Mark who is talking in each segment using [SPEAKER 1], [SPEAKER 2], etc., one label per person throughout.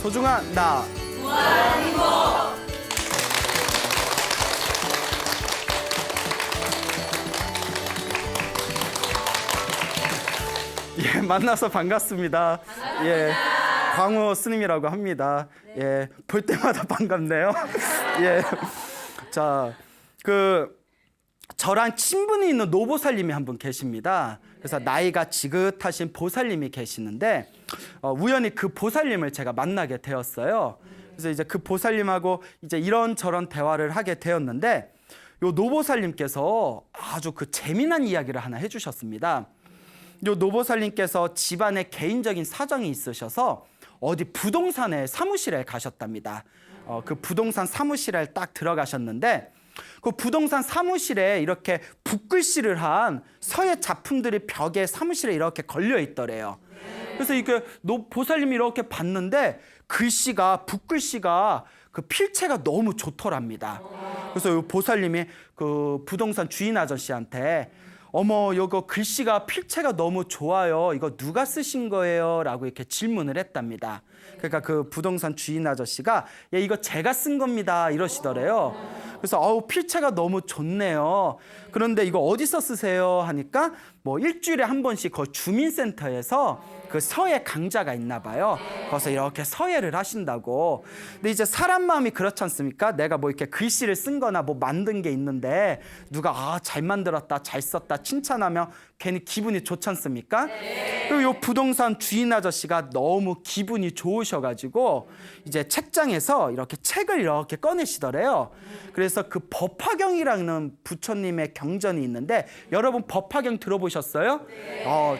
[SPEAKER 1] 소중한 나. 예, 만나서 반갑습니다. 예, 광호 스님이라고 합니다. 예, 볼 때마다 반갑네요. 예, 자, 저랑 친분이 있는 노보살님이 한 분 계십니다. 그래서 나이가 지긋하신 보살님이 계시는데 우연히 그 보살님을 제가 만나게 되었어요. 그래서 이제 그 보살님하고 이제 이런저런 대화를 하게 되었는데 요 노보살님께서 아주 그 재미난 이야기를 하나 해주셨습니다. 요 노보살님께서 집안에 개인적인 사정이 있으셔서 어디 부동산에 사무실에 가셨답니다. 그 부동산 사무실에 딱 들어가셨는데 그 부동산 사무실에 이렇게 붓글씨를 한 서예 작품들이 벽에 사무실에 이렇게 걸려 있더래요. 그래서 이게 보살님이 이렇게 봤는데 붓글씨가 그 필체가 너무 좋더랍니다. 그래서 보살님이 그 부동산 주인 아저씨한테 어머, 이거 글씨가 필체가 너무 좋아요. 이거 누가 쓰신 거예요? 라고 이렇게 질문을 했답니다. 그러니까 그 부동산 주인 아저씨가 예, 이거 제가 쓴 겁니다. 이러시더래요. 그래서 필체가 너무 좋네요. 그런데 이거 어디서 쓰세요? 하니까 뭐 일주일에 한 번씩 그 주민센터에서 그 서예 강좌가 있나 봐요. 거기서 이렇게 서예를 하신다고. 근데 이제 사람 마음이 그렇지 않습니까? 내가 뭐 이렇게 글씨를 쓴 거나 뭐 만든 게 있는데 누가 잘 만들었다, 잘 썼다 칭찬하면 괜히 기분이 좋지 않습니까? 그리고 요 부동산 주인 아저씨가 너무 기분이 좋으셔가지고 이제 책장에서 이렇게 책을 이렇게 꺼내시더래요. 그래서 그 법화경이라는 부처님의 경전이 있는데 여러분 법화경 들어보셨어요?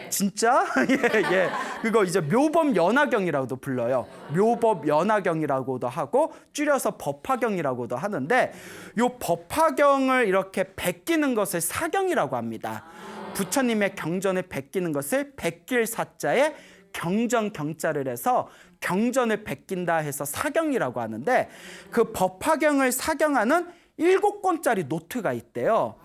[SPEAKER 1] 진짜? 예. 그거 이제 묘법연화경이라고도 불러요. 묘법연화경이라고도 하고 줄여서 법화경이라고도 하는데 요 법화경을 이렇게 베끼는 것을 사경이라고 합니다. 부처님의 경전을 베끼는 것을 베낄 사자에 경전 경자를 해서 경전을 베낀다 해서 사경이라고 하는데 그 법화경을 사경하는 7권짜리 노트가 있대요.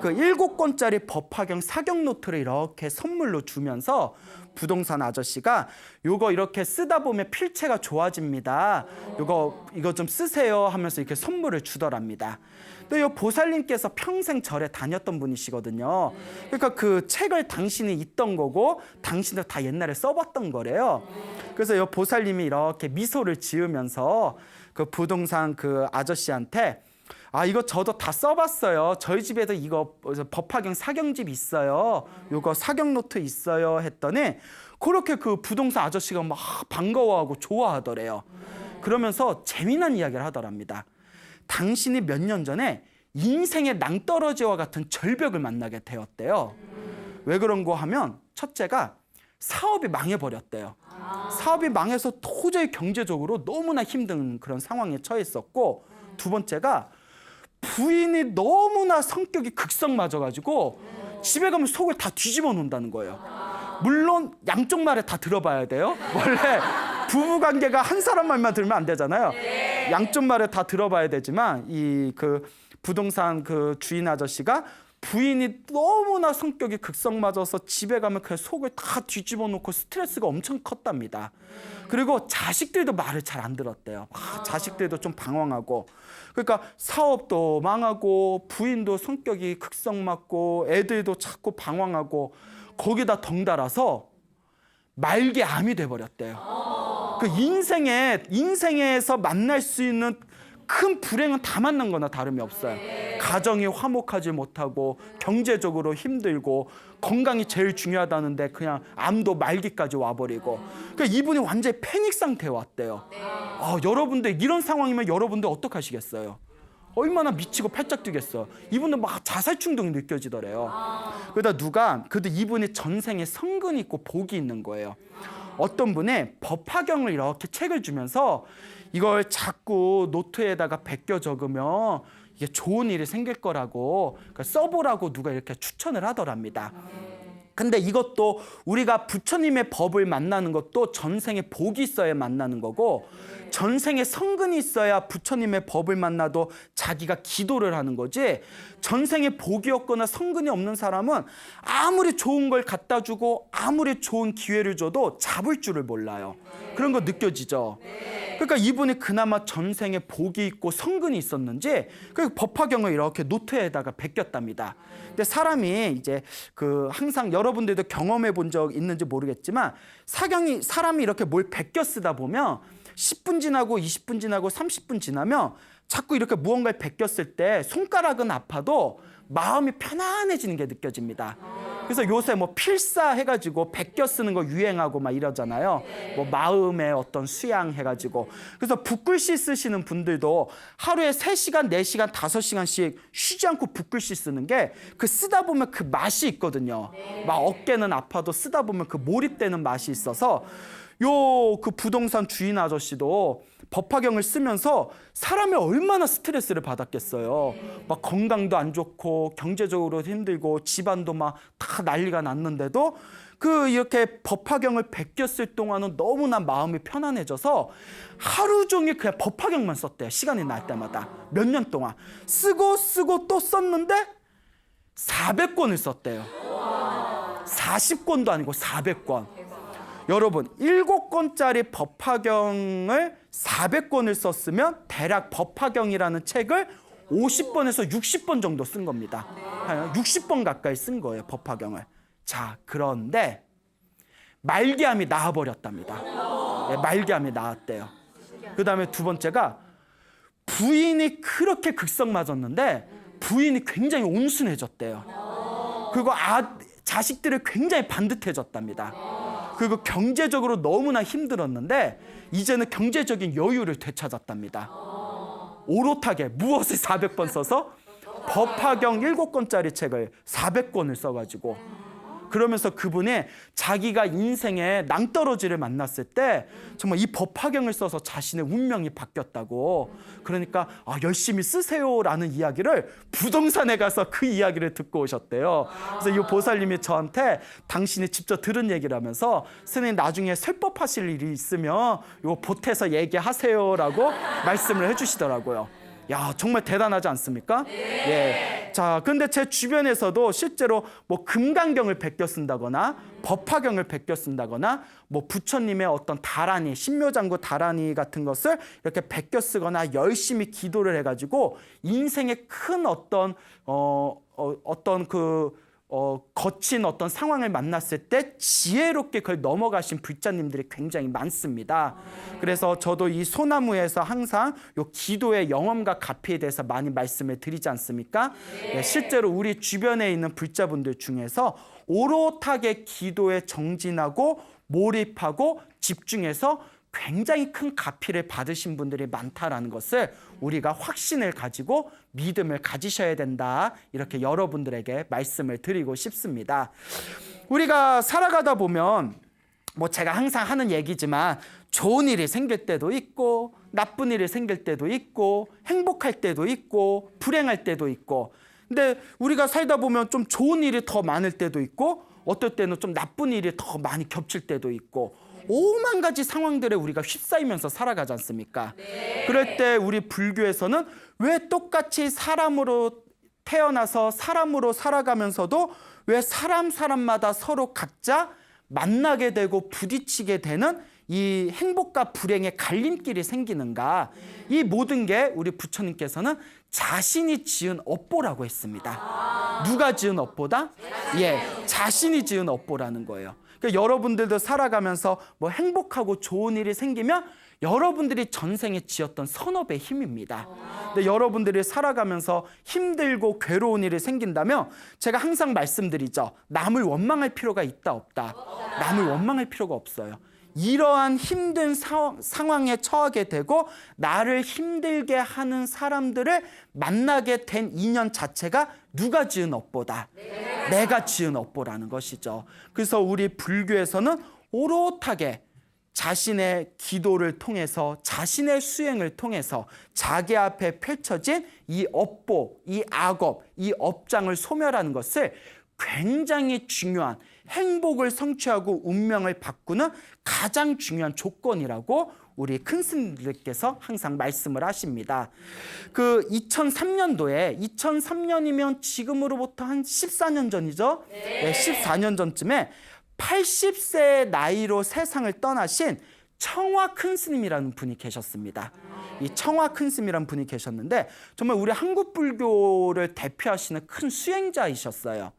[SPEAKER 1] 그 7권짜리 법화경 사경 노트를 이렇게 선물로 주면서 부동산 아저씨가 요거 이렇게 쓰다 보면 필체가 좋아집니다. 이거 좀 쓰세요 하면서 이렇게 선물을 주더랍니다. 또 요 보살님께서 평생 절에 다녔던 분이시거든요. 그러니까 그 책을 당신이 있던 거고 당신도 다 옛날에 써봤던 거래요. 그래서 요 보살님이 이렇게 미소를 지으면서 그 부동산 그 아저씨한테 이거 저도 다 써봤어요. 저희 집에도 이거 법화경 사경집 있어요. 요거 사경 노트 있어요. 했더니 그렇게 그 부동산 아저씨가 막 반가워하고 좋아하더래요. 그러면서 재미난 이야기를 하더랍니다. 당신이 몇 년 전에 인생의 낭떠러지와 같은 절벽을 만나게 되었대요. 왜 그런 거 하면 첫째가 사업이 망해버렸대요. 사업이 망해서 도저히 경제적으로 너무나 힘든 그런 상황에 처했었고 두 번째가 부인이 너무나 성격이 극성 맞아가지고 집에 가면 속을 다 뒤집어 놓는다는 거예요. 물론 양쪽 말에 다 들어봐야 돼요. 원래 부부관계가 한 사람 말만 들으면 안 되잖아요. 양쪽 말에 다 들어봐야 되지만 이 그 부동산 그 주인 아저씨가 부인이 너무나 성격이 극성 맞아서 집에 가면 그 속을 다 뒤집어 놓고 스트레스가 엄청 컸답니다. 그리고 자식들도 말을 잘 안 들었대요. 자식들도 좀 방황하고. 그러니까 사업도 망하고 부인도 성격이 극성 맞고 애들도 자꾸 방황하고 거기다 덩달아서 말기 암이 돼버렸대요. 그 인생에서 만날 수 있는 큰 불행은 다 만난 거나 다름이 없어요. 가정이 화목하지 못하고 경제적으로 힘들고 건강이 제일 중요하다는데 그냥 암도 말기까지 와버리고 그러니까 이분이 완전히 패닉 상태에 왔대요. 여러분들 이런 상황이면 여러분들 어떡하시겠어요? 얼마나 미치고 팔짝 뛰겠어. 이분은 막 자살 충동이 느껴지더래요. 그래도 이분이 전생에 성근이 있고 복이 있는 거예요. 어떤 분이 법화경을 이렇게 책을 주면서 이걸 자꾸 노트에다가 베껴 적으면 이게 좋은 일이 생길 거라고 그러니까 써보라고 누가 이렇게 추천을 하더랍니다. 근데 이것도 우리가 부처님의 법을 만나는 것도 전생에 복이 있어야 만나는 거고 전생에 성근이 있어야 부처님의 법을 만나도 자기가 기도를 하는 거지 전생에 복이 없거나 성근이 없는 사람은 아무리 좋은 걸 갖다 주고 아무리 좋은 기회를 줘도 잡을 줄을 몰라요. 그런 거 느껴지죠? 그러니까 이분이 그나마 전생에 복이 있고 성근이 있었는지 그 법화경을 이렇게 노트에다가 베꼈답니다. 근데 사람이 이제 그 항상 여러분들도 경험해 본 적 있는지 모르겠지만 사람이 이렇게 뭘 베껴 쓰다 보면 10분 지나고 20분 지나고 30분 지나면 자꾸 이렇게 무언가를 베꼈을 때 손가락은 아파도 마음이 편안해지는 게 느껴집니다. 그래서 요새 뭐 필사 해가지고 베껴 쓰는 거 유행하고 막 이러잖아요. 뭐 마음의 어떤 수양 해가지고. 그래서 붓글씨 쓰시는 분들도 하루에 3시간, 4시간, 5시간씩 쉬지 않고 붓글씨 쓰는 게 그 쓰다 보면 그 맛이 있거든요. 막 어깨는 아파도 쓰다 보면 그 몰입되는 맛이 있어서 그 부동산 주인 아저씨도 법화경을 쓰면서 사람이 얼마나 스트레스를 받았겠어요. 막 건강도 안 좋고 경제적으로 힘들고 집안도 막 다 난리가 났는데도 이렇게 법화경을 베꼈을 동안은 너무나 마음이 편안해져서 하루 종일 그냥 법화경만 썼대요. 시간이 날 때마다 몇 년 동안 쓰고 또 썼는데 400권을 썼대요. 40권도 아니고 400권. 여러분 7권짜리 법화경을 400권을 썼으면 대략 법화경이라는 책을 50번에서 60번 정도 쓴 겁니다. 한 60번 가까이 쓴 거예요, 법화경을. 자, 그런데 말기암이 나와버렸답니다. 네, 말기암이 나왔대요. 그 다음에 두 번째가 부인이 그렇게 극성 맞았는데 부인이 굉장히 온순해졌대요. 그리고 자식들이 굉장히 반듯해졌답니다. 그리고 경제적으로 너무나 힘들었는데 이제는 경제적인 여유를 되찾았답니다. 오롯하게 무엇을 400번 써서 법화경 7권짜리 책을 400권을 써가지고 그러면서 그분이 자기가 인생의 낭떠러지를 만났을 때 정말 이 법화경을 써서 자신의 운명이 바뀌었다고. 그러니까 열심히 쓰세요라는 이야기를 부동산에 가서 그 이야기를 듣고 오셨대요. 그래서 이 보살님이 저한테 당신이 직접 들은 얘기라면서 스님 나중에 설법하실 일이 있으면 이거 보태서 얘기하세요라고 말씀을 해주시더라고요. 야, 정말 대단하지 않습니까? 예. 자, 근데 제 주변에서도 실제로 뭐 금강경을 베껴 쓴다거나 법화경을 베껴 쓴다거나 뭐 부처님의 어떤 다라니, 신묘장구 다라니 같은 것을 이렇게 베껴 쓰거나 열심히 기도를 해가지고 인생의 큰 어떤 거친 어떤 상황을 만났을 때 지혜롭게 그걸 넘어가신 불자님들이 굉장히 많습니다. 그래서 저도 이 소나무에서 항상 요 기도의 영험과 가피에 대해서 많이 말씀을 드리지 않습니까? 네, 실제로 우리 주변에 있는 불자분들 중에서 오롯하게 기도에 정진하고 몰입하고 집중해서 굉장히 큰 가피를 받으신 분들이 많다라는 것을 우리가 확신을 가지고 믿음을 가지셔야 된다. 이렇게 여러분들에게 말씀을 드리고 싶습니다. 우리가 살아가다 보면 뭐 제가 항상 하는 얘기지만 좋은 일이 생길 때도 있고 나쁜 일이 생길 때도 있고 행복할 때도 있고 불행할 때도 있고 근데 우리가 살다 보면 좀 좋은 일이 더 많을 때도 있고 어떨 때는 좀 나쁜 일이 더 많이 겹칠 때도 있고 오만 가지 상황들에 우리가 휩싸이면서 살아가지 않습니까? 네. 그럴 때 우리 불교에서는 왜 똑같이 사람으로 태어나서 사람으로 살아가면서도 왜 사람마다 서로 각자 만나게 되고 부딪히게 되는 이 행복과 불행의 갈림길이 생기는가? 이 모든 게 우리 부처님께서는 자신이 지은 업보라고 했습니다. 누가 지은 업보다? 예, 자신이 지은 업보라는 거예요. 그러니까 여러분들도 살아가면서 뭐 행복하고 좋은 일이 생기면 여러분들이 전생에 지었던 선업의 힘입니다. 근데 여러분들이 살아가면서 힘들고 괴로운 일이 생긴다면 제가 항상 말씀드리죠. 남을 원망할 필요가 있다 없다. 남을 원망할 필요가 없어요. 이러한 힘든 상황에 처하게 되고 나를 힘들게 하는 사람들을 만나게 된 인연 자체가 누가 지은 업보다 내가 지은 업보라는 것이죠. 그래서 우리 불교에서는 오롯하게 자신의 기도를 통해서 자신의 수행을 통해서 자기 앞에 펼쳐진 이 업보, 이 악업, 이 업장을 소멸하는 것을 굉장히 중요한 행복을 성취하고 운명을 바꾸는 가장 중요한 조건이라고 우리 큰 스님들께서 항상 말씀을 하십니다. 그 2003년이면 지금으로부터 한 14년 전이죠. 네, 14년 전쯤에 80세의 나이로 세상을 떠나신 청화 큰 스님이라는 분이 계셨습니다. 이 청화 큰 스님이라는 분이 계셨는데 정말 우리 한국 불교를 대표하시는 큰 수행자이셨어요.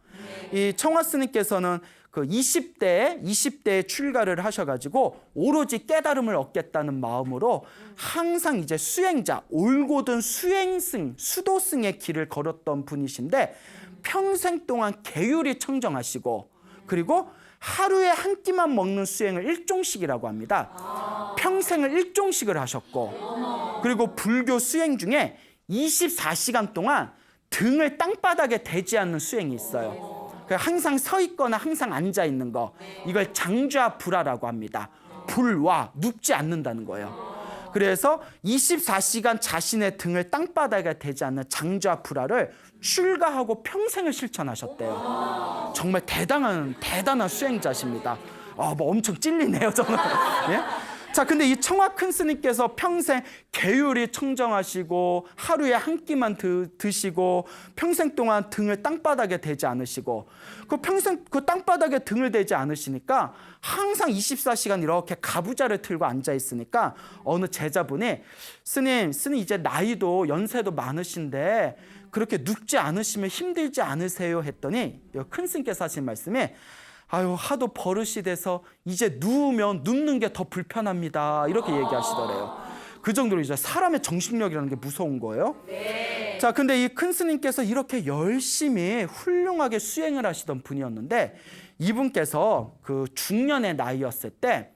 [SPEAKER 1] 이 청화 스님께서는 그 20대에 출가를 하셔가지고 오로지 깨달음을 얻겠다는 마음으로 항상 이제 수행자, 올곧은 수행승, 수도승의 길을 걸었던 분이신데 평생 동안 계율이 청정하시고 그리고 하루에 한 끼만 먹는 수행을 일종식이라고 합니다. 평생을 일종식을 하셨고 그리고 불교 수행 중에 24시간 동안 등을 땅바닥에 대지 않는 수행이 있어요. 항상 서 있거나 항상 앉아 있는 거, 이걸 장좌 불화라고 합니다. 불와 눕지 않는다는 거예요. 그래서 24시간 자신의 등을 땅바닥에 대지 않는 장좌 불화를 출가하고 평생을 실천하셨대요. 정말 대단한 수행자십니다. 뭐 엄청 찔리네요, 저는. 예? 자, 근데 이 청화 큰 스님께서 평생 계율이 청정하시고 하루에 한 끼만 드시고 평생 동안 등을 땅바닥에 대지 않으시고 그 평생 그 땅바닥에 등을 대지 않으시니까 항상 24시간 이렇게 가부좌를 틀고 앉아 있으니까 어느 제자분이 스님 이제 나이도 연세도 많으신데 그렇게 눕지 않으시면 힘들지 않으세요? 했더니 큰 스님께서 하신 말씀이 아유, 하도 버릇이 돼서 이제 눕는 게 더 불편합니다. 이렇게 얘기하시더래요. 그 정도로 이제 사람의 정신력이라는 게 무서운 거예요. 네. 자, 근데 이 큰 스님께서 이렇게 열심히 훌륭하게 수행을 하시던 분이었는데 이분께서 그 중년의 나이였을 때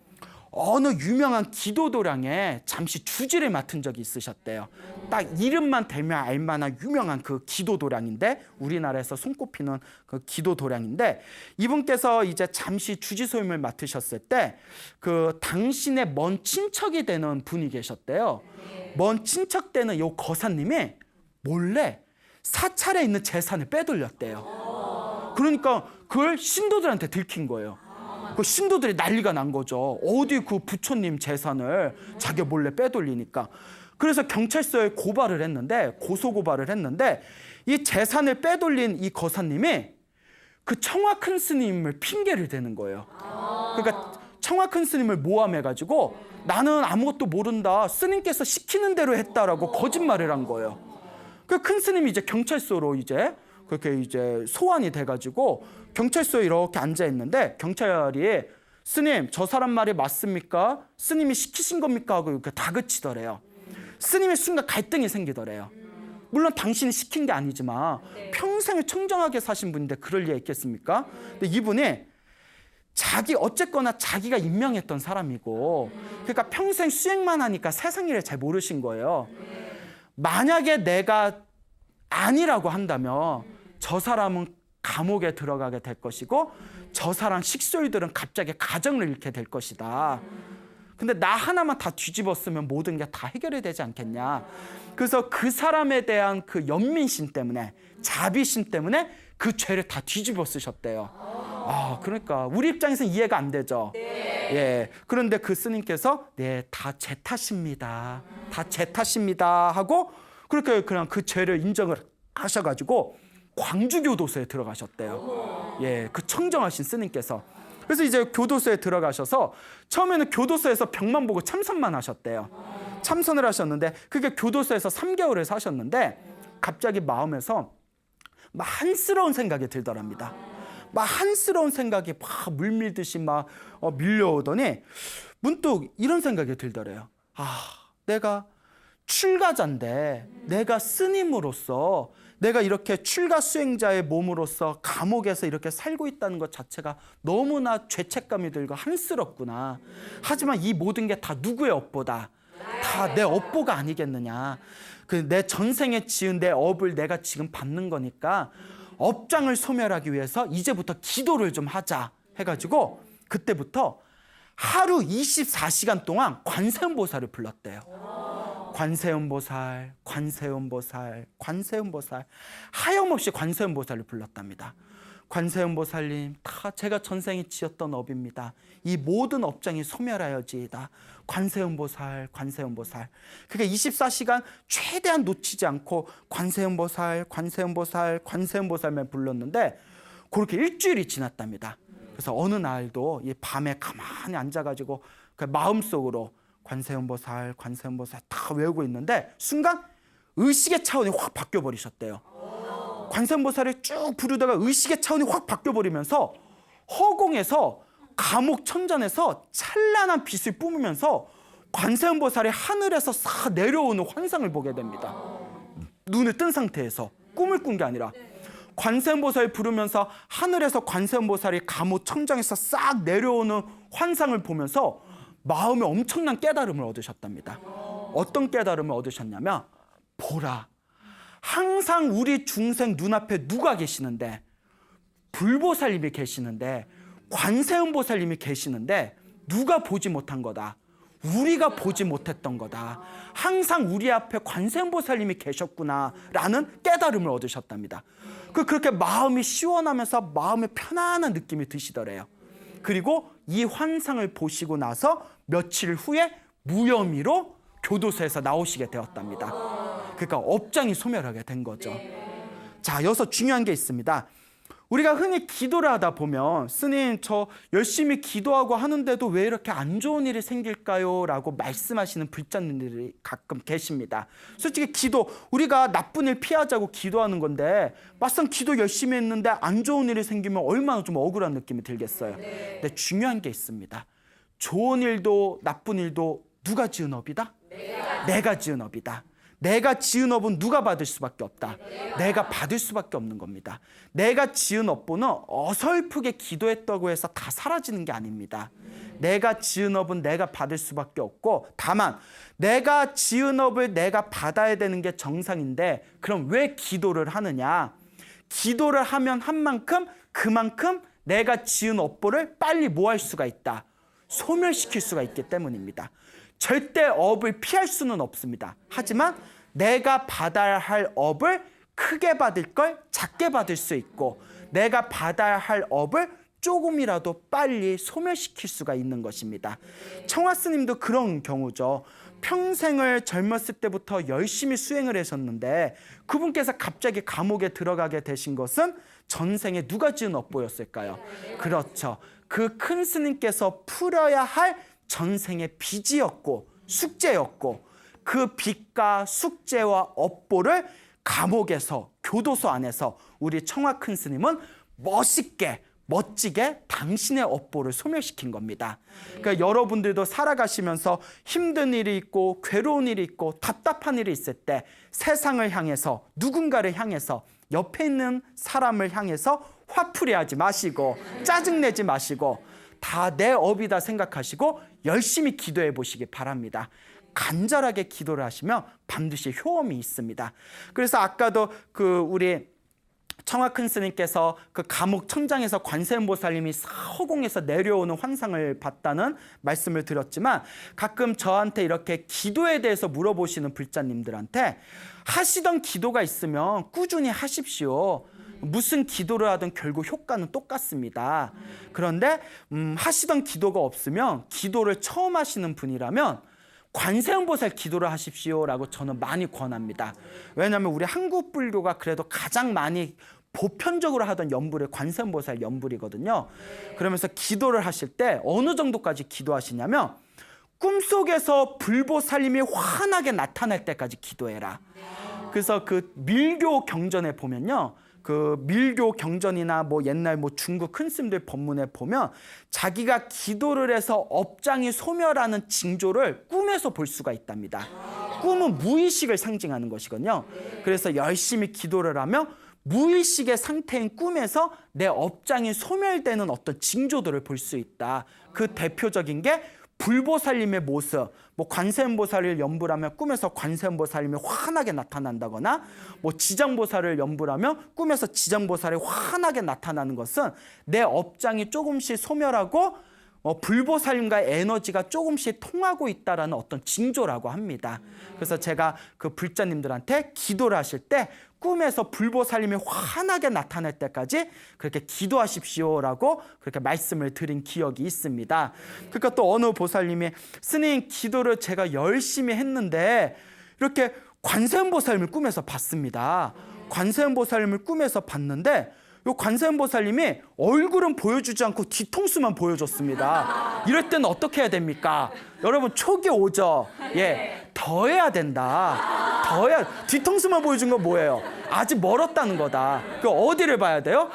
[SPEAKER 1] 어느 유명한 기도도량에 잠시 주지를 맡은 적이 있으셨대요. 딱 이름만 대면 알만한 유명한 그 기도도량인데 우리나라에서 손꼽히는 그 기도도량인데 이분께서 이제 잠시 주지 소임을 맡으셨을 때 그 당신의 먼 친척이 되는 분이 계셨대요. 먼 친척 되는 요 거사님이 몰래 사찰에 있는 재산을 빼돌렸대요. 그러니까 그걸 신도들한테 들킨 거예요. 그 신도들이 난리가 난 거죠. 어디 그 부처님 재산을 자기 몰래 빼돌리니까. 그래서 경찰서에 고소 고발을 했는데 이 재산을 빼돌린 이 거사님이 그 청화 큰 스님을 핑계를 대는 거예요. 그러니까 청화 큰 스님을 모함해가지고 나는 아무것도 모른다. 스님께서 시키는 대로 했다라고 거짓말을 한 거예요. 그 큰 스님이 이제 경찰서로 그렇게 소환이 돼가지고 경찰서에 이렇게 앉아 있는데 경찰이 스님 저 사람 말이 맞습니까? 스님이 시키신 겁니까? 하고 이렇게 다그치더래요. 스님의 순간 갈등이 생기더래요. 물론 당신이 시킨 게 아니지만 평생을 청정하게 사신 분인데 그럴 리가 있겠습니까? 근데 이분이 어쨌거나 자기가 임명했던 사람이고 그러니까 평생 수행만 하니까 세상 일을 잘 모르신 거예요. 만약에 내가 아니라고 한다면 저 사람은 감옥에 들어가게 될 것이고 저 사람 식솔들은 갑자기 가정을 잃게 될 것이다. 근데 나 하나만 다 뒤집었으면 모든 게 다 해결이 되지 않겠냐. 그래서 그 사람에 대한 그 연민심 때문에 자비심 때문에 그 죄를 다 뒤집어 쓰셨대요. 그러니까 우리 입장에서는 이해가 안 되죠. 예. 그런데 그 스님께서 다 제 탓입니다. 다 제 탓입니다 하고 그렇게 그냥 그 죄를 인정을 하셔가지고 광주교도소에 들어가셨대요. 예, 그 청정하신 스님께서. 그래서 이제 교도소에 들어가셔서 처음에는 교도소에서 병만 보고 참선만 하셨대요. 참선을 하셨는데 그게 교도소에서 3개월을 사셨는데 갑자기 마음에서 막 한스러운 생각이 들더랍니다. 막 한스러운 생각이 막 물밀듯이 막 밀려오더니 문득 이런 생각이 들더래요. 내가 출가자인데 내가 스님으로서 내가 이렇게 출가 수행자의 몸으로서 감옥에서 이렇게 살고 있다는 것 자체가 너무나 죄책감이 들고 한스럽구나. 하지만 이 모든 게 다 누구의 업보다? 다 내 업보가 아니겠느냐. 내 전생에 지은 내 업을 내가 지금 받는 거니까 업장을 소멸하기 위해서 이제부터 기도를 좀 하자 해가지고 그때부터 하루 24시간 동안 관세음보살을 불렀대요. 관세음보살, 관세음보살, 관세음보살. 하염없이 관세음보살을 불렀답니다. 관세음보살님, 다 제가 전생에 지었던 업입니다. 이 모든 업장이 소멸하여지이다. 관세음보살, 관세음보살. 그게 24시간 최대한 놓치지 않고 관세음보살, 관세음보살, 관세음보살만 불렀는데 그렇게 일주일이 지났답니다. 그래서 어느 날도 이 밤에 가만히 앉아가지고 그 마음속으로 관세음보살 관세음보살 다 외우고 있는데 순간 의식의 차원이 확 바뀌어버리셨대요. 관세음보살이 쭉 부르다가 의식의 차원이 확 바뀌어버리면서 허공에서 감옥 천전에서 찬란한 빛을 뿜으면서 관세음보살이 하늘에서 싹 내려오는 환상을 보게 됩니다. 눈을 뜬 상태에서 꿈을 꾼 게 아니라 관세음보살 부르면서 하늘에서 관세음보살이 감옥 천장에서 싹 내려오는 환상을 보면서 마음에 엄청난 깨달음을 얻으셨답니다. 어떤 깨달음을 얻으셨냐면 보라, 항상 우리 중생 눈앞에 누가 계시는데 불보살님이 계시는데 관세음보살님이 계시는데 누가 보지 못한 거다. 우리가 보지 못했던 거다. 항상 우리 앞에 관세음보살님이 계셨구나라는 깨달음을 얻으셨답니다. 그렇게 마음이 시원하면서 마음에 편안한 느낌이 드시더래요. 그리고 이 환상을 보시고 나서 며칠 후에 무혐의로 교도소에서 나오시게 되었답니다. 그러니까 업장이 소멸하게 된 거죠. 자, 여기서 중요한 게 있습니다. 우리가 흔히 기도를 하다 보면 스님 저 열심히 기도하고 하는데도 왜 이렇게 안 좋은 일이 생길까요? 라고 말씀하시는 불자님들이 가끔 계십니다. 솔직히 기도, 우리가 나쁜 일 피하자고 기도하는 건데 막상 기도 열심히 했는데 안 좋은 일이 생기면 얼마나 좀 억울한 느낌이 들겠어요. 근데 중요한 게 있습니다. 좋은 일도 나쁜 일도 누가 지은 업이다? 내가 지은 업이다. 내가 지은 업은 누가 받을 수밖에 없다. 내가 받을 수밖에 없는 겁니다. 내가 지은 업보는 어설프게 기도했다고 해서 다 사라지는 게 아닙니다. 내가 지은 업은 내가 받을 수밖에 없고 다만 내가 지은 업을 내가 받아야 되는 게 정상인데 그럼 왜 기도를 하느냐? 기도를 하면 한 만큼 그만큼 내가 지은 업보를 빨리 뭐 할 수가 있다. 소멸시킬 수가 있기 때문입니다. 절대 업을 피할 수는 없습니다. 하지만 내가 받아야 할 업을 크게 받을 걸 작게 받을 수 있고 내가 받아야 할 업을 조금이라도 빨리 소멸시킬 수가 있는 것입니다. 청화 스님도 그런 경우죠. 평생을 젊었을 때부터 열심히 수행을 하셨는데 그분께서 갑자기 감옥에 들어가게 되신 것은 전생에 누가 지은 업보였을까요? 그렇죠. 그 큰 스님께서 풀어야 할 전생의 빚이었고 숙제였고 그 빚과 숙제와 업보를 감옥에서 교도소 안에서 우리 청화 큰 스님은 멋지게 당신의 업보를 소멸시킨 겁니다. 그러니까 여러분들도 살아가시면서 힘든 일이 있고 괴로운 일이 있고 답답한 일이 있을 때 세상을 향해서 누군가를 향해서 옆에 있는 사람을 향해서 화풀이하지 마시고 짜증내지 마시고 다 내 업이다 생각하시고 열심히 기도해 보시기 바랍니다. 간절하게 기도를 하시면 반드시 효험이 있습니다. 그래서 아까도 우리 청화 큰 스님께서 그 감옥 천장에서 관세음보살님이 허공에서 내려오는 환상을 봤다는 말씀을 드렸지만 가끔 저한테 이렇게 기도에 대해서 물어보시는 불자님들한테 하시던 기도가 있으면 꾸준히 하십시오. 무슨 기도를 하든 결국 효과는 똑같습니다. 그런데 하시던 기도가 없으면 기도를 처음 하시는 분이라면 관세음보살 기도를 하십시오라고 저는 많이 권합니다. 왜냐하면 우리 한국 불교가 그래도 가장 많이 보편적으로 하던 연불이 관세음보살 연불이거든요. 그러면서 기도를 하실 때 어느 정도까지 기도하시냐면 꿈속에서 불보살님이 환하게 나타날 때까지 기도해라. 그래서 그 밀교 경전에 보면요. 그 밀교 경전이나 뭐 옛날 뭐 중국 큰 스님들 법문에 보면 자기가 기도를 해서 업장이 소멸하는 징조를 꿈에서 볼 수가 있답니다. 꿈은 무의식을 상징하는 것이거든요. 그래서 열심히 기도를 하면 무의식의 상태인 꿈에서 내 업장이 소멸되는 어떤 징조들을 볼 수 있다. 그 대표적인 게 불보살님의 모습, 뭐 관세음보살을 연불하면 꿈에서 관세음보살님이 환하게 나타난다거나 뭐 지장보살을 연불하면 꿈에서 지장보살이 환하게 나타나는 것은 내 업장이 조금씩 소멸하고 불보살님과의 에너지가 조금씩 통하고 있다라는 어떤 징조라고 합니다. 그래서 제가 그 불자님들한테 기도를 하실 때 꿈에서 불보살님이 환하게 나타날 때까지 그렇게 기도하십시오라고 그렇게 말씀을 드린 기억이 있습니다. 그러니까 또 어느 보살님이 스님 기도를 제가 열심히 했는데 이렇게 관세음보살님을 꿈에서 봤습니다. 관세음보살님을 꿈에서 봤는데 요 관세음 보살님이 얼굴은 보여주지 않고 뒤통수만 보여줬습니다. 이럴 때는 어떻게 해야 됩니까? 여러분 촉이 오죠? 예, 더 해야 된다. 더 해야, 뒤통수만 보여준 건 뭐예요? 아직 멀었다는 거다. 그 어디를 봐야 돼요?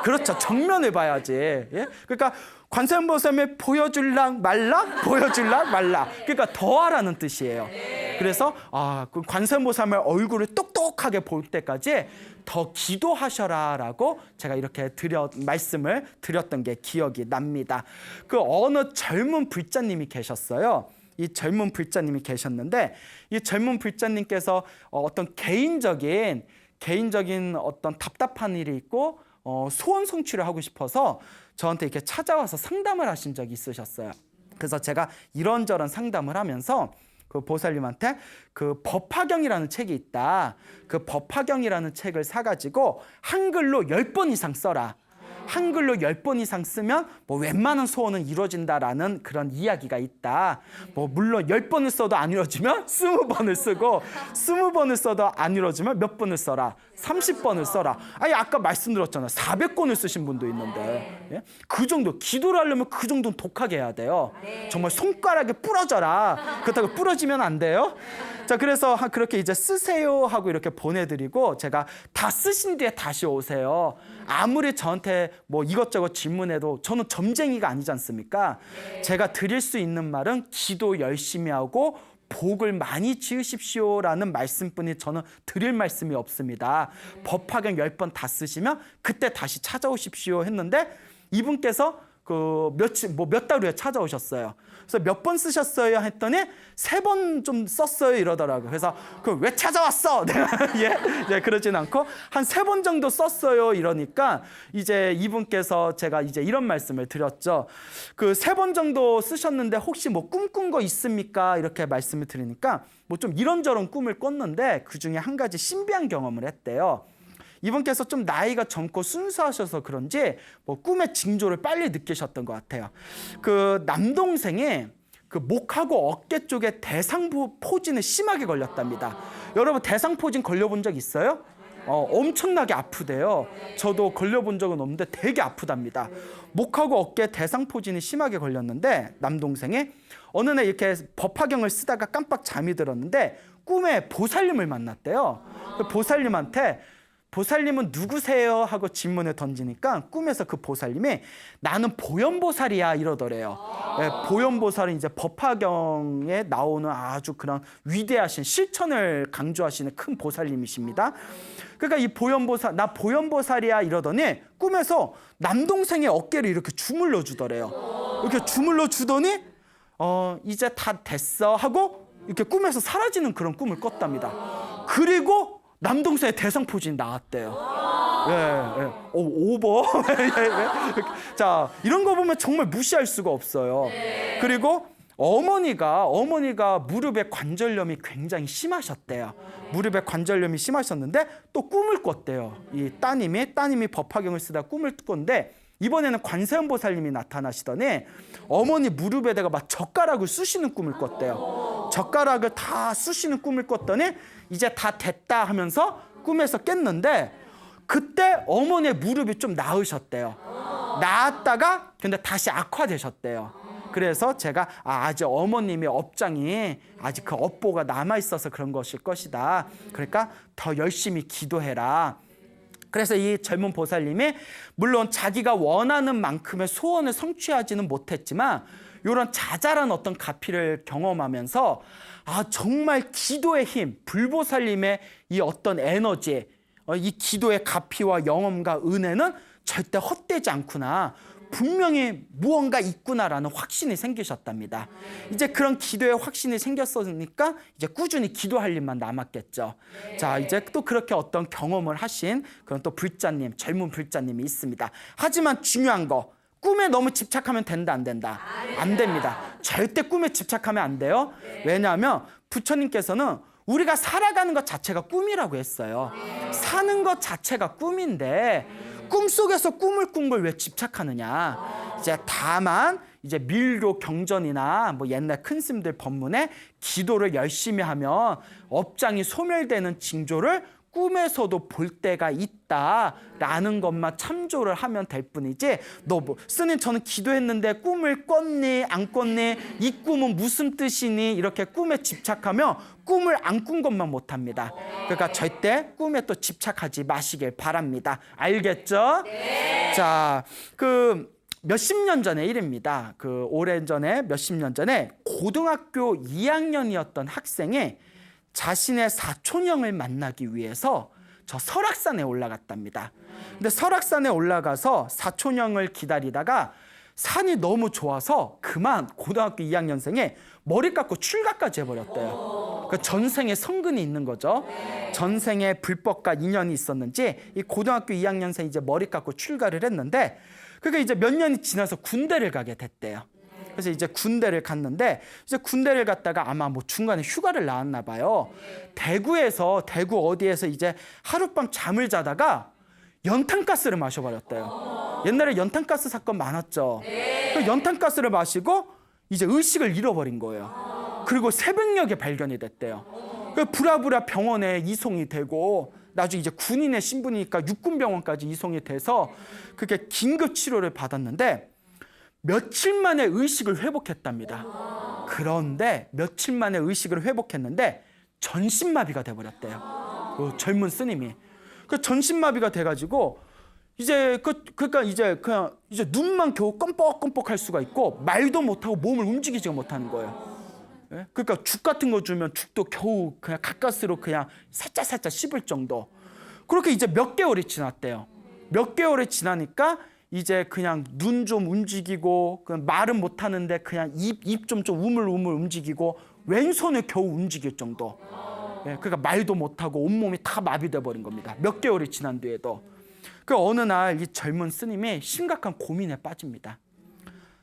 [SPEAKER 1] 그렇죠. 정면을 봐야지. 예? 그러니까 관세음 보살님이 보여줄랑 말라? 보여줄랑 말라. 그러니까 더 하라는 뜻이에요. 그래서 그 관세음 보살님의 얼굴을 똑똑하게 볼 때까지 더 기도하셔라라고 제가 이렇게 말씀을 드렸던 게 기억이 납니다. 그 어느 젊은 불자님이 계셨어요. 이 젊은 불자님이 계셨는데 이 젊은 불자님께서 어떤 개인적인 어떤 답답한 일이 있고 소원 성취를 하고 싶어서 저한테 이렇게 찾아와서 상담을 하신 적이 있으셨어요. 그래서 제가 이런저런 상담을 하면서 그 보살님한테 그 법화경이라는 책이 있다. 그 법화경이라는 책을 사가지고 한글로 10번 이상 써라. 한글로 10번 이상 쓰면 뭐 웬만한 소원은 이루어진다라는 그런 이야기가 있다. 뭐 물론 10번을 써도 안 이루어지면 20번을 쓰고 20번을 써도 안 이루어지면 몇 번을 써라. 30번을 써라. 아니 아까 말씀드렸잖아요. 400권을 쓰신 분도 있는데. 예? 그 정도 기도를 하려면 그 정도는 독하게 해야 돼요. 정말 손가락에 부러져라. 그렇다고 부러지면 안 돼요. 자, 그래서 그렇게 이제 쓰세요 하고 이렇게 보내드리고 제가 다 쓰신 뒤에 다시 오세요. 아무리 저한테 뭐 이것저것 질문해도 저는 점쟁이가 아니지 않습니까? 제가 드릴 수 있는 말은 기도 열심히 하고 복을 많이 지으십시오라는 말씀뿐이 저는 드릴 말씀이 없습니다. 법화경 10번 다 쓰시면 그때 다시 찾아오십시오 했는데 이분께서 몇 달 후에 찾아오셨어요. 그래서 몇 번 쓰셨어요 했더니 3번 좀 썼어요 이러더라고요. 그래서 왜 찾아왔어? 내가 예, 그러진 않고 한 3번 정도 썼어요 이러니까 이제 이분께서 제가 이제 이런 말씀을 드렸죠. 그 3번 정도 쓰셨는데 혹시 뭐 꿈꾼 거 있습니까? 이렇게 말씀을 드리니까 뭐 좀 이런저런 꿈을 꿨는데 그 중에 한 가지 신비한 경험을 했대요. 이분께서 좀 나이가 젊고 순수하셔서 그런지 뭐 꿈의 징조를 빨리 느끼셨던 것 같아요. 그 남동생이 그 목하고 어깨 쪽에 대상포진에 심하게 걸렸답니다. 여러분 대상포진 걸려본 적 있어요? 엄청나게 아프대요. 저도 걸려본 적은 없는데 되게 아프답니다. 목하고 어깨에 대상포진이 심하게 걸렸는데 남동생이 어느 날 이렇게 법화경을 쓰다가 깜빡 잠이 들었는데 꿈에 보살님을 만났대요. 보살님한테 보살님은 누구세요? 하고 질문을 던지니까 꿈에서 그 보살님이 나는 보현보살이야 이러더래요. 네, 보현보살은 이제 법화경에 나오는 아주 그런 위대하신 실천을 강조하시는 큰 보살님이십니다. 그러니까 이 보현보살, 나 보현보살이야 이러더니 꿈에서 남동생의 어깨를 이렇게 주물러 주더래요. 이렇게 주물러 주더니 이제 다 됐어 하고 이렇게 꿈에서 사라지는 그런 꿈을 꿨답니다. 그리고 남동생의 대상포진이 나왔대요. 예. 오버. 자, 이런 거 보면 정말 무시할 수가 없어요. 그리고 어머니가 무릎에 관절염이 굉장히 심하셨대요. 무릎에 관절염이 심하셨는데 또 꿈을 꿨대요. 이 따님이 법화경을 쓰다 꿈을 꿨는데 이번에는 관세음 보살님이 나타나시더니 어머니 무릎에다가 막 젓가락을 쑤시는 꿈을 꿨대요. 젓가락을 다 쑤시는 꿈을 꿨더니 이제 다 됐다 하면서 꿈에서 깼는데 그때 어머니의 무릎이 좀 나으셨대요. 나았다가 근데 다시 악화되셨대요. 그래서 제가 아직 어머님의 업장이 아직 그 업보가 남아있어서 그런 것일 것이다. 그러니까 더 열심히 기도해라. 그래서 이 젊은 보살님이 물론 자기가 원하는 만큼의 소원을 성취하지는 못했지만 이런 자잘한 어떤 가피를 경험하면서 정말 기도의 힘, 불보살님의 이 어떤 에너지, 이 기도의 가피와 영험과 은혜는 절대 헛되지 않구나. 분명히 무언가 있구나라는 확신이 생기셨답니다. 이제 그런 기도의 확신이 생겼으니까 이제 꾸준히 기도할 일만 남았겠죠. 자, 이제 또 그렇게 어떤 경험을 하신 그런 또 불자님, 젊은 불자님이 있습니다. 하지만 중요한 거, 꿈에 너무 집착하면 된다, 안 된다? 안 됩니다. 절대 꿈에 집착하면 안 돼요. 왜냐하면 부처님께서는 우리가 살아가는 것 자체가 꿈이라고 했어요. 사는 것 자체가 꿈인데 꿈속에서 꿈을 꾼 걸 왜 집착하느냐. 이제 다만 이제 밀교 경전이나 뭐 옛날 큰 스님들 법문에 기도를 열심히 하면 업장이 소멸되는 징조를 꿈에서도 볼 때가 있다라는 것만 참조를 하면 될 뿐이지, 너 뭐 스님 저는 기도했는데 꿈을 꿨니 안 꿨니, 이 꿈은 무슨 뜻이니, 이렇게 꿈에 집착하면 꿈을 안 꾼 것만 못합니다. 그러니까 절대 꿈에 또 집착하지 마시길 바랍니다. 알겠죠? 네. 자, 몇십 년 전의 일입니다. 오래전에 몇십 년 전에 고등학교 2학년이었던 학생이 자신의 사촌형을 만나기 위해서 저 설악산에 올라갔답니다. 근데 설악산에 올라가서 사촌형을 기다리다가 산이 너무 좋아서 그만 고등학교 2학년생이 머리 깎고 출가까지 해버렸대요. 그 전생에 성근이 있는 거죠. 전생에 불법과 인연이 있었는지 이 고등학교 2학년생이 이제 머리 깎고 출가를 했는데, 그게 이제 몇 년이 지나서 군대를 가게 됐대요. 그래서 이제 군대를 갔는데, 이제 군대를 갔다가 아마 뭐 중간에 휴가를 나왔나 봐요. 대구 어디에서 이제 하룻밤 잠을 자다가 연탄가스를 마셔버렸대요. 옛날에 연탄가스 사건 많았죠. 그 연탄가스를 마시고 이제 의식을 잃어버린 거예요. 그리고 새벽녘에 발견이 됐대요. 그 부랴부랴 병원에 이송이 되고, 나중에 이제 군인의 신분이니까 육군병원까지 이송이 돼서 그게 긴급 치료를 받았는데 며칠 만에 의식을 회복했답니다. 그런데 며칠 만에 의식을 회복했는데 전신마비가 돼버렸대요. 그 젊은 스님이. 그 전신마비가 돼가지고 그러니까 이제 눈만 겨우 껌뻑껌뻑할 수가 있고 말도 못하고 몸을 움직이지가 못하는 거예요. 예? 그러니까 죽 같은 거 주면 죽도 겨우 그냥 가까스로 그냥 살짝 씹을 정도. 그렇게 이제 몇 개월이 지났대요. 몇 개월이 지나니까 이제 그냥 눈 좀 움직이고, 그냥 말은 못하는데 그냥 입 좀 우물우물 움직이고, 왼손을 겨우 움직일 정도. 예, 그러니까 말도 못하고 온몸이 다 마비돼 버린 겁니다. 몇 개월이 지난 뒤에도. 그 어느 날 이 젊은 스님이 심각한 고민에 빠집니다.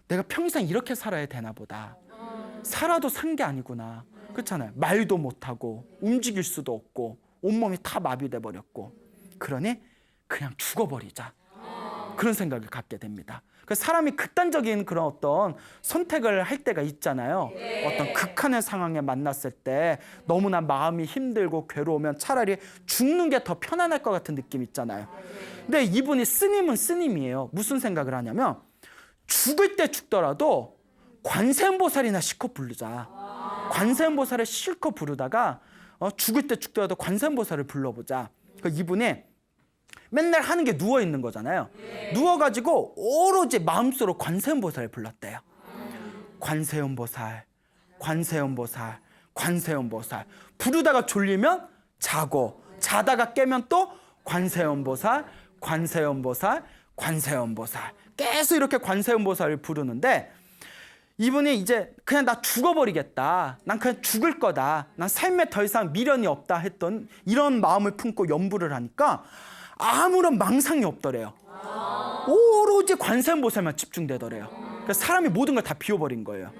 [SPEAKER 1] 내가 평생 이렇게 살아야 되나 보다. 살아도 산 게 아니구나. 그렇잖아요. 말도 못하고 움직일 수도 없고 온몸이 다 마비돼 버렸고, 그러니 그냥 죽어버리자. 그런 생각을 갖게 됩니다. 그 사람이 극단적인 그런 어떤 선택을 할 때가 있잖아요. 어떤 극한의 상황에 만났을 때 너무나 마음이 힘들고 괴로우면 차라리 죽는 게 더 편안할 것 같은 느낌 있잖아요. 근데 이분이 스님은 스님이에요. 무슨 생각을 하냐면, 죽을 때 죽더라도 관세음보살이나 실컷 부르자. 관세음보살을 실컷 부르다가 죽을 때 죽더라도 관세음보살을 불러보자. 이분이 맨날 하는 게 누워 있는 거잖아요. 누워가지고 오로지 마음속으로 관세음보살을 불렀대요. 관세음보살, 관세음보살, 관세음보살. 부르다가 졸리면 자고, 자다가 깨면 또 관세음보살, 관세음보살, 관세음보살. 계속 이렇게 관세음보살을 부르는데, 이분이 이제 그냥 나 죽어버리겠다, 난 그냥 죽을 거다, 난 삶에 더 이상 미련이 없다 했던 이런 마음을 품고 연부를 하니까 아무런 망상이 없더래요. 오로지 관세음보살만 집중되더래요. 그러니까 사람이 모든 걸 다 비워버린 거예요.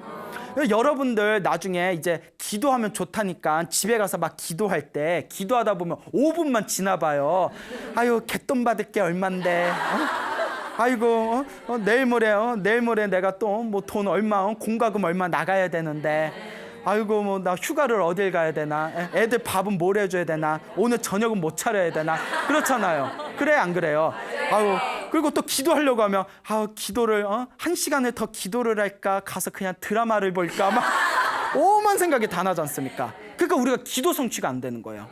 [SPEAKER 1] 여러분들 나중에 이제 기도하면 좋다니까 집에 가서 막 기도할 때, 기도하다 보면 5분만 지나봐요. 아유, 갯돈 받을 게 얼만데, 아이고, 내일 모레 내가 또 뭐 돈 얼마, 공과금 얼마 나가야 되는데, 아이고, 뭐 나 휴가를 어딜 가야 되나, 애들 밥은 뭘 해줘야 되나, 오늘 저녁은 못 차려야 되나, 그렇잖아요. 그래 안 그래요? 아유, 그리고 또 기도하려고 하면, 기도를 1시간을 더 기도를 할까, 가서 그냥 드라마를 볼까, 막 오만 생각이 다 나지 않습니까? 그러니까 우리가 기도 성취가 안 되는 거예요.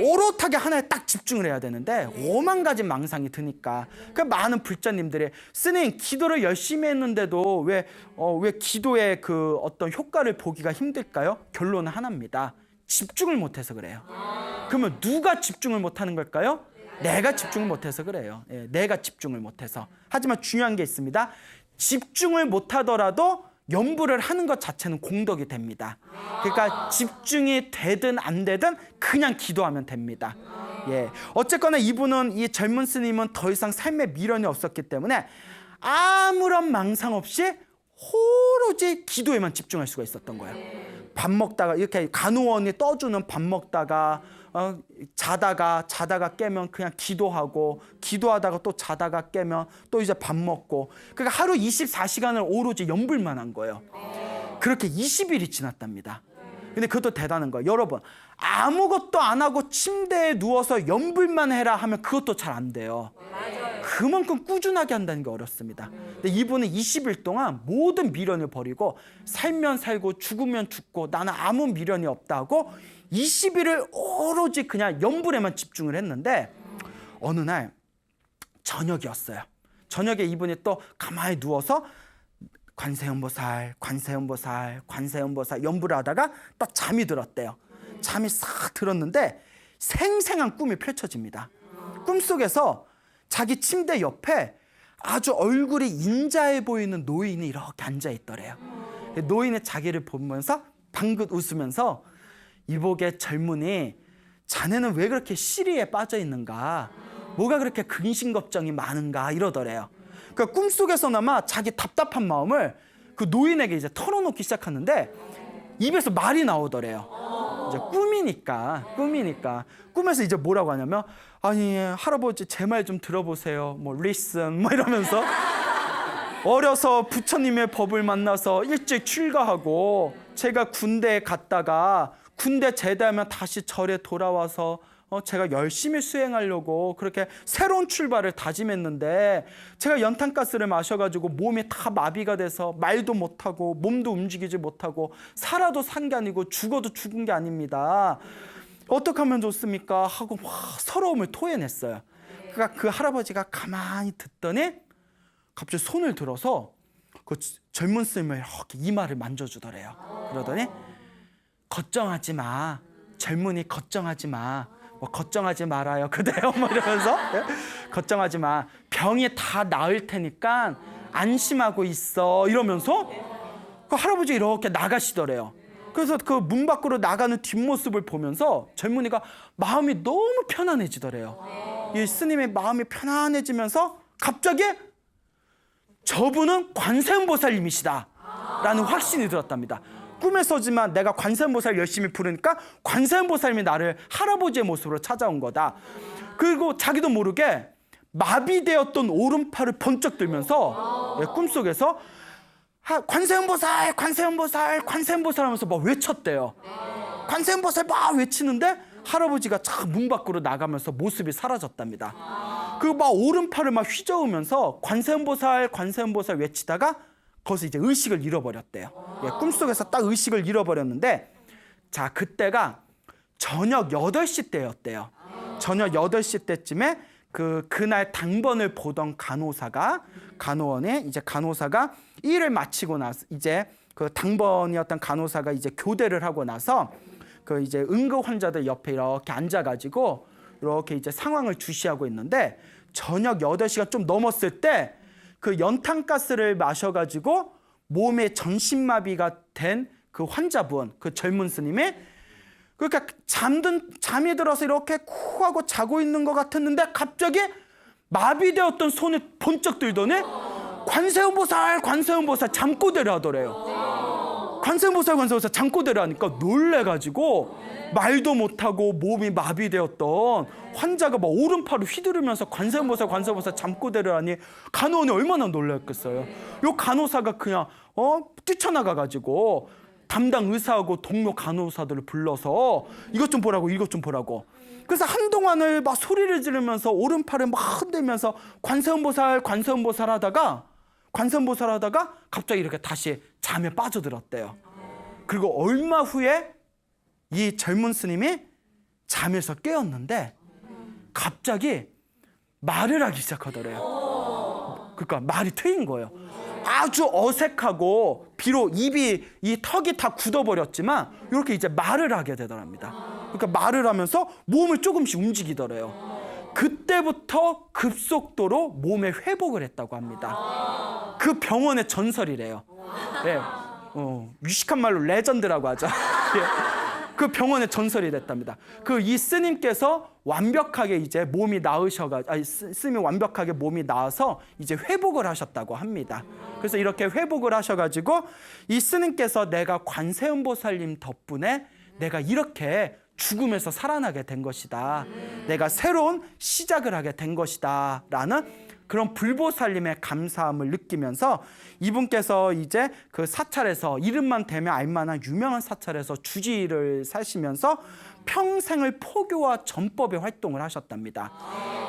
[SPEAKER 1] 오롯하게 하나에 딱 집중을 해야 되는데 오만 가지 망상이 드니까. 그 많은 불자님들이, 스님 기도를 열심히 했는데도 왜 기도의 그 어떤 효과를 보기가 힘들까요? 결론은 하나입니다. 집중을 못해서 그래요. 그러면 누가 집중을 못하는 걸까요? 내가 집중을 못해서 그래요. 예, 내가 집중을 못해서. 하지만 중요한 게 있습니다. 집중을 못하더라도 연부를 하는 것 자체는 공덕이 됩니다. 그러니까 집중이 되든 안 되든 그냥 기도하면 됩니다. 예, 어쨌거나 이 젊은 스님은 더 이상 삶에 미련이 없었기 때문에 아무런 망상 없이 오로지 기도에만 집중할 수가 있었던 거예요. 밥 먹다가 이렇게 간호원이 떠주는 밥 먹다가 자다가 깨면 그냥 기도하고, 기도하다가 또 자다가 깨면 또 이제 밥 먹고, 그러니까 하루 24시간을 오로지 연불만 한 거예요. 그렇게 20일이 지났답니다. 근데 그것도 대단한 거예요. 여러분, 아무것도 안 하고 침대에 누워서 염불만 해라 하면 그것도 잘 안 돼요. 그만큼 꾸준하게 한다는 게 어렵습니다. 근데 이분은 20일 동안 모든 미련을 버리고 살면 살고 죽으면 죽고 나는 아무 미련이 없다고 20일을 오로지 그냥 염불에만 집중을 했는데 어느 날 저녁이었어요. 저녁에 이분이 또 가만히 누워서 관세음보살, 관세음보살, 관세음보살 연불을 하다가 딱 잠이 들었대요. 잠이 싹 들었는데 생생한 꿈이 펼쳐집니다. 꿈속에서 자기 침대 옆에 아주 얼굴이 인자해 보이는 노인이 이렇게 앉아 있더래요. 노인이 자기를 보면서 방긋 웃으면서 이복의 젊은이, 자네는 왜 그렇게 시리에 빠져 있는가? 뭐가 그렇게 근심 걱정이 많은가? 이러더래요. 그러니까 꿈속에서나마 자기 답답한 마음을 그 노인에게 이제 털어놓기 시작하는데 입에서 말이 나오더래요. 이제 꿈이니까. 꿈에서 이제 뭐라고 하냐면, 아니 할아버지 제 말 좀 들어보세요. 뭐 listen 뭐 이러면서 어려서 부처님의 법을 만나서 일찍 출가하고 제가 군대에 갔다가 군대 제대하면 다시 절에 돌아와서 제가 열심히 수행하려고 그렇게 새로운 출발을 다짐했는데 제가 연탄가스를 마셔가지고 몸이 다 마비가 돼서 말도 못하고 몸도 움직이지 못하고 살아도 산 게 아니고 죽어도 죽은 게 아닙니다. 어떻게 하면 좋습니까? 하고 막 서러움을 토해냈어요. 그러니까 그 할아버지가 가만히 듣더니 갑자기 손을 들어서 그 젊은 스님을 이렇게 이마를 만져주더래요. 그러더니 걱정하지 마. 젊은이 걱정하지 마. 뭐 걱정하지 말아요. 그대요. 뭐 이러면서 걱정하지 마. 병이 다 나을 테니까 안심하고 있어. 이러면서 그 할아버지 이렇게 나가시더래요. 그래서 그 문 밖으로 나가는 뒷모습을 보면서 젊은이가 마음이 너무 편안해지더래요. 이 스님의 마음이 편안해지면서 갑자기 저분은 관세음보살님이시다 라는 확신이 들었답니다. 꿈에서지만 내가 관세음보살 열심히 부르니까 관세음보살님이 나를 할아버지의 모습으로 찾아온 거다. 그리고 자기도 모르게 마비되었던 오른팔을 번쩍 들면서 꿈속에서 관세음보살, 관세음보살, 관세음보살 하면서 막 외쳤대요. 관세음보살 막 외치는데 할아버지가 참 문 밖으로 나가면서 모습이 사라졌답니다. 그 막 오른팔을 막 휘저으면서 관세음보살, 관세음보살 외치다가 거기서 이제 의식을 잃어버렸대요. 꿈속에서 딱 의식을 잃어버렸는데 자, 그때가 저녁 8시 때였대요. 저녁 8시 때쯤에 그날 당번을 보던 간호원이 일을 마치고 나서 이제 그 당번이었던 간호사가 이제 교대를 하고 나서 그 이제 응급 환자들 옆에 이렇게 앉아가지고 이렇게 이제 상황을 주시하고 있는데 저녁 8시가 좀 넘었을 때 그 연탄가스를 마셔가지고 몸에 전신마비가 된 그 환자분, 그 젊은 스님이 그러니까 잠이 들어서 이렇게 코 하고 자고 있는 것 같았는데 갑자기 마비되었던 손을 번쩍 들더니 관세음보살, 관세음보살 잠꼬대를 하더래요. 관세음보살 잠꼬대를 하니까 놀래가지고 말도 못하고 몸이 마비되었던 환자가 막 오른팔을 휘두르면서 관세음보살 잠꼬대를 하니 간호원이 얼마나 놀랐겠어요. 요 간호사가 그냥 뛰쳐나가가지고 담당 의사하고 동료 간호사들을 불러서 이것 좀 보라고. 그래서 한동안을 막 소리를 지르면서 오른팔을 막 흔들면서 관세음보살 하다가 갑자기 이렇게 다시 잠에 빠져들었대요. 그리고 얼마 후에 이 젊은 스님이 잠에서 깨었는데 갑자기 말을 하기 시작하더래요. 그러니까 말이 트인 거예요. 아주 어색하고 비록 이 턱이 다 굳어버렸지만 이렇게 이제 말을 하게 되더랍니다. 그러니까 말을 하면서 몸을 조금씩 움직이더래요. 그때부터 급속도로 몸에 회복을 했다고 합니다. 그 병원의 전설이래요. 네. 유식한 말로 레전드라고 하죠. 그 병원의 전설이 됐답니다. 이 스님께서 완벽하게 이제 몸이 스님이 완벽하게 몸이 나아서 이제 회복을 하셨다고 합니다. 그래서 이렇게 회복을 하셔가지고 이 스님께서 내가 관세음보살님 덕분에 내가 이렇게 죽음에서 살아나게 된 것이다. 내가 새로운 시작을 하게 된 것이다. 라는 그런 불보살님의 감사함을 느끼면서 이분께서 이제 그 사찰에서 이름만 대면 알만한 유명한 사찰에서 주지를 사시면서 평생을 포교와 전법의 활동을 하셨답니다.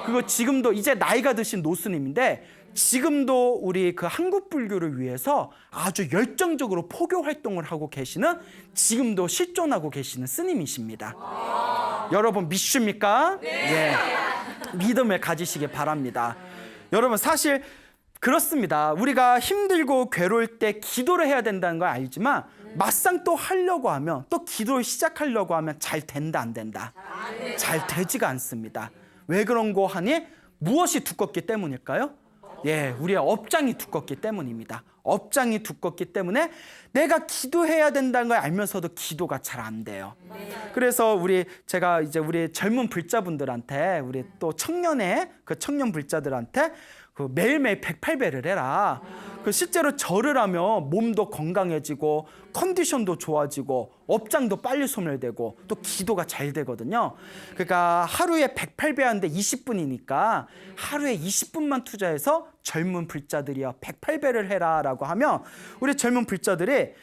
[SPEAKER 1] 그리고 지금도 이제 나이가 드신 노스님인데 지금도 우리 그 한국 불교를 위해서 아주 열정적으로 포교 활동을 하고 계시는, 지금도 실존하고 계시는 스님이십니다. 여러분 믿습니까? 네. 믿음을 가지시기 바랍니다. 여러분 사실 그렇습니다. 우리가 힘들고 괴로울 때 기도를 해야 된다는 걸 알지만 막상 또 하려고 하면, 또 기도를 시작하려고 하면 잘 된다 안 된다? 잘 되지가 않습니다. 왜 그런 거 하니? 무엇이 두껍기 때문일까요? 예, 우리의 업장이 두껍기 때문입니다. 업장이 두껍기 때문에 내가 기도해야 된다는 걸 알면서도 기도가 잘 안 돼요. 그래서 제가 이제 우리 젊은 불자분들한테, 우리 또 청년의 그 청년 불자들한테 그 매일매일 108배를 해라. 그 실제로 절을 하면 몸도 건강해지고 컨디션도 좋아지고 업장도 빨리 소멸되고 또 기도가 잘 되거든요. 그러니까 하루에 108배 하는데 20분이니까 하루에 20분만 투자해서 젊은 불자들이요 108배를 해라라고 하면 우리 젊은 불자들이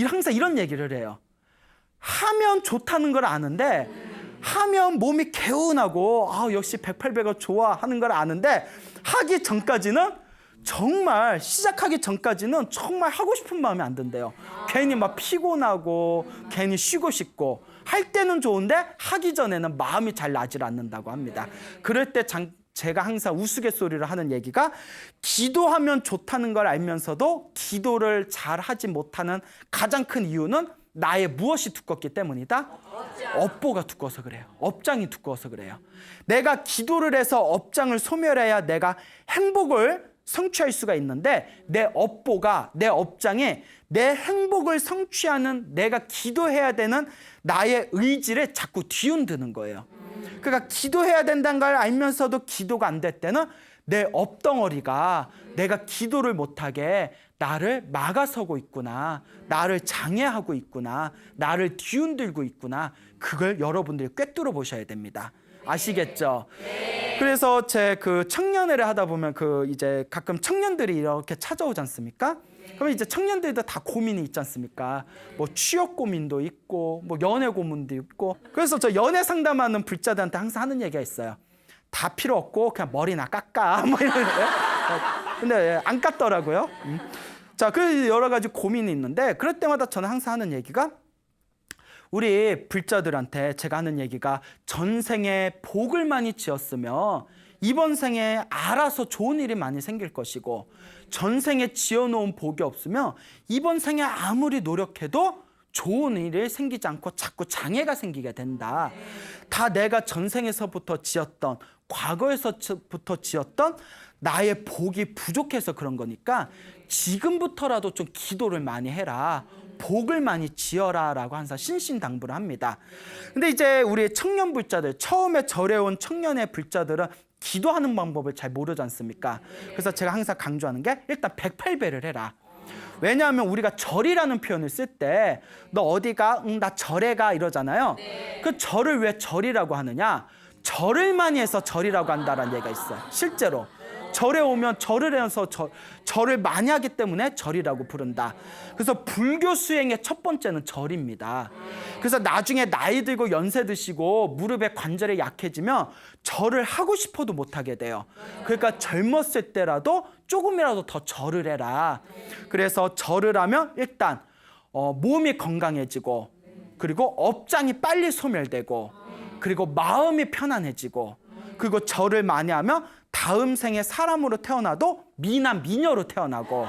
[SPEAKER 1] 항상 이런 얘기를 해요. 하면 좋다는 걸 아는데, 하면 몸이 개운하고 역시 108배가 좋아 하는 걸 아는데, 하기 전까지는 정말, 시작하기 전까지는 정말 하고 싶은 마음이 안 든대요. 괜히 막 피곤하고 괜히 쉬고 싶고, 할 때는 좋은데 하기 전에는 마음이 잘 나질 않는다고 합니다. 그럴 때 제가 항상 우스갯소리를 하는 얘기가, 기도하면 좋다는 걸 알면서도 기도를 잘 하지 못하는 가장 큰 이유는 나의 무엇이 두껍기 때문이다? 업보가 두꺼워서 그래요. 업장이 두꺼워서 그래요. 내가 기도를 해서 업장을 소멸해야 내가 행복을 성취할 수가 있는데, 내 업보가, 내 업장에 내 행복을 성취하는, 내가 기도해야 되는 나의 의지를 자꾸 뒤흔드는 거예요. 그러니까 기도해야 된다는 걸 알면서도 기도가 안 될 때는 내 업덩어리가 내가 기도를 못하게 나를 막아서고 있구나, 나를 장애하고 있구나, 나를 뒤흔들고 있구나. 그걸 여러분들이 꿰뚫어 보셔야 됩니다. 아시겠죠? 그래서 제 그 청년회를 하다 보면 이제 가끔 청년들이 이렇게 찾아오지 않습니까? 그럼 이제 청년들도 다 고민이 있지 않습니까? 뭐 취업 고민도 있고, 뭐 연애 고민도 있고. 그래서 저 연애 상담하는 불자들한테 항상 하는 얘기가 있어요. 다 필요 없고 그냥 머리나 깎아. 뭐 이런 거예요. 근데 안 깎더라고요. 자, 그래서 여러 가지 고민이 있는데, 그럴 때마다 저는 항상 하는 얘기가, 우리 불자들한테 제가 하는 얘기가, 전생에 복을 많이 지었으면 이번 생에 알아서 좋은 일이 많이 생길 것이고, 전생에 지어놓은 복이 없으면 이번 생에 아무리 노력해도 좋은 일이 생기지 않고 자꾸 장애가 생기게 된다. 다 내가 전생에서부터 지었던, 과거에서부터 지었던 나의 복이 부족해서 그런 거니까 지금부터라도 좀 기도를 많이 해라, 복을 많이 지어라 라고 항상 신신당부를 합니다. 근데 이제 우리 청년 불자들, 처음에 절에 온 청년의 불자들은 기도하는 방법을 잘 모르지 않습니까? 그래서 제가 항상 강조하는 게, 일단 108배를 해라. 왜냐하면 우리가 절이라는 표현을 쓸 때 너 어디 가? 응, 나 절에 가 이러잖아요. 그 절을 왜 절이라고 하느냐? 절을 많이 해서 절이라고 한다는 얘기가 있어요. 실제로 절에 오면 절을 해서 절을 많이 하기 때문에 절이라고 부른다. 그래서 불교 수행의 첫 번째는 절입니다. 그래서 나중에 나이 들고 연세 드시고 무릎에 관절이 약해지면 절을 하고 싶어도 못하게 돼요. 그러니까 젊었을 때라도 조금이라도 더 절을 해라. 그래서 절을 하면 일단 몸이 건강해지고, 그리고 업장이 빨리 소멸되고, 그리고 마음이 편안해지고, 그리고 절을 많이 하면 다음 생에 사람으로 태어나도 미남 미녀로 태어나고.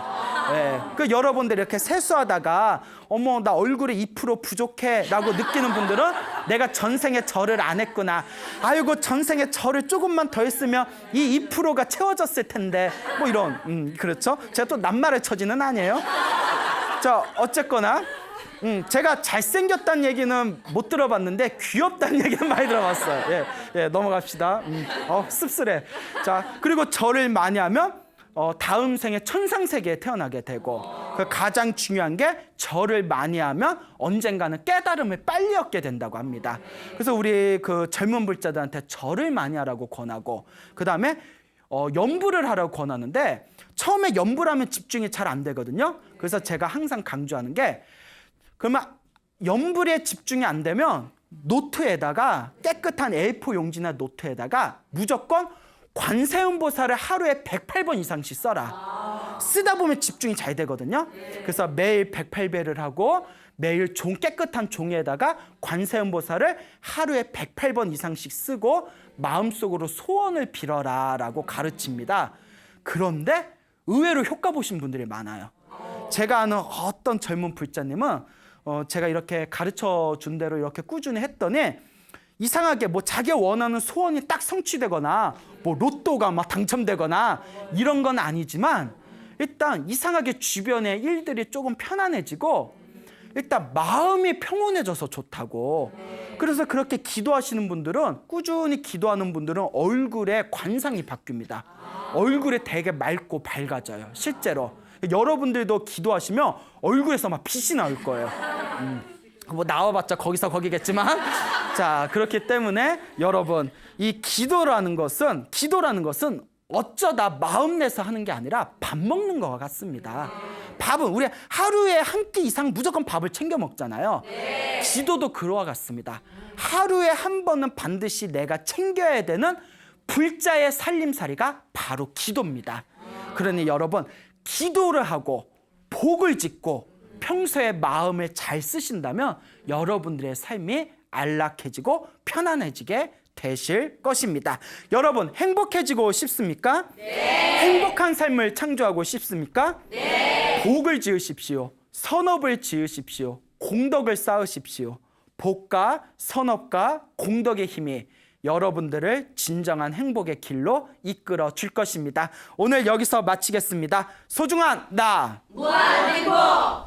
[SPEAKER 1] 예. 그 여러분들이 이렇게 세수하다가 어머 나 얼굴에 2% 부족해 라고 느끼는 분들은 내가 전생에 절을 안 했구나, 아이고 전생에 절을 조금만 더 했으면 이 2%가 채워졌을 텐데, 뭐 이런. 그렇죠? 제가 또 낱말의 처지는 아니에요. 자, 어쨌거나 제가 잘생겼다는 얘기는 못 들어봤는데 귀엽다는 얘기는 많이 들어봤어요. 예, 넘어갑시다. 씁쓸해. 자, 그리고 절을 많이 하면 다음 생에 천상세계에 태어나게 되고 그 가장 중요한 게 절을 많이 하면 언젠가는 깨달음을 빨리 얻게 된다고 합니다. 그래서 우리 그 젊은 불자들한테 절을 많이 하라고 권하고 그다음에 연불을 하라고 권하는데 처음에 연불 하면 집중이 잘 안 되거든요. 그래서 제가 항상 강조하는 게 그러면 연불에 집중이 안 되면 노트에다가 깨끗한 A4 용지나 노트에다가 무조건 관세음보살을 하루에 108번 이상씩 써라. 쓰다 보면 집중이 잘 되거든요. 그래서 매일 108배를 하고 매일 깨끗한 종이에다가 관세음보살을 하루에 108번 이상씩 쓰고 마음속으로 소원을 빌어라 라고 가르칩니다. 그런데 의외로 효과 보신 분들이 많아요. 제가 아는 어떤 젊은 불자님은 제가 이렇게 가르쳐 준 대로 이렇게 꾸준히 했더니 이상하게 뭐 자기 원하는 소원이 딱 성취되거나 뭐 로또가 막 당첨되거나 이런 건 아니지만 일단 이상하게 주변의 일들이 조금 편안해지고 일단 마음이 평온해져서 좋다고. 그래서 그렇게 기도하시는 분들은 꾸준히 기도하는 분들은 얼굴에 관상이 바뀝니다. 얼굴이 되게 맑고 밝아져요. 실제로. 여러분들도 기도하시면 얼굴에서 막 빛이 나올 거예요. 뭐 나와봤자 거기서 거기겠지만 자 그렇기 때문에 여러분 이 기도라는 것은 어쩌다 마음 내서 하는 게 아니라 밥 먹는 것과 같습니다. 밥은 우리 하루에 한 끼 이상 무조건 밥을 챙겨 먹잖아요. 기도도 그와 같습니다. 하루에 한 번은 반드시 내가 챙겨야 되는 불자의 살림살이가 바로 기도입니다. 그러니 여러분 기도를 하고 복을 짓고 평소에 마음을 잘 쓰신다면 여러분들의 삶이 안락해지고 편안해지게 되실 것입니다. 여러분 행복해지고 싶습니까? 네. 행복한 삶을 창조하고 싶습니까? 네. 복을 지으십시오. 선업을 지으십시오. 공덕을 쌓으십시오. 복과 선업과 공덕의 힘이 여러분들을 진정한 행복의 길로 이끌어 줄 것입니다. 오늘 여기서 마치겠습니다. 소중한 나 무한행복